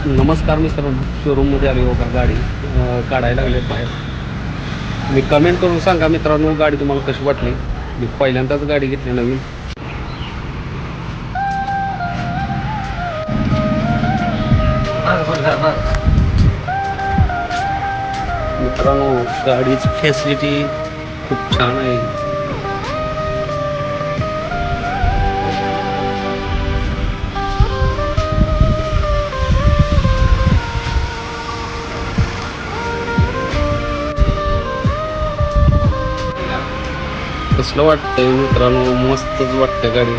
नमस्कार मित्रांनो, शोरूममध्ये आली बघा गाडी काढायला लागले बाहेर. मी कमेंट करून सांगा मित्रांनो, गाडी तुम्हाला कशी वाटली. मी पहिल्यांदाच गाडी घेतली नवीन. मित्रांनो गाडीची फॅसिलिटी खूप छान आहे. कसलं वाटतंय मित्रांनो, मस्तच वाटतंय गाडी.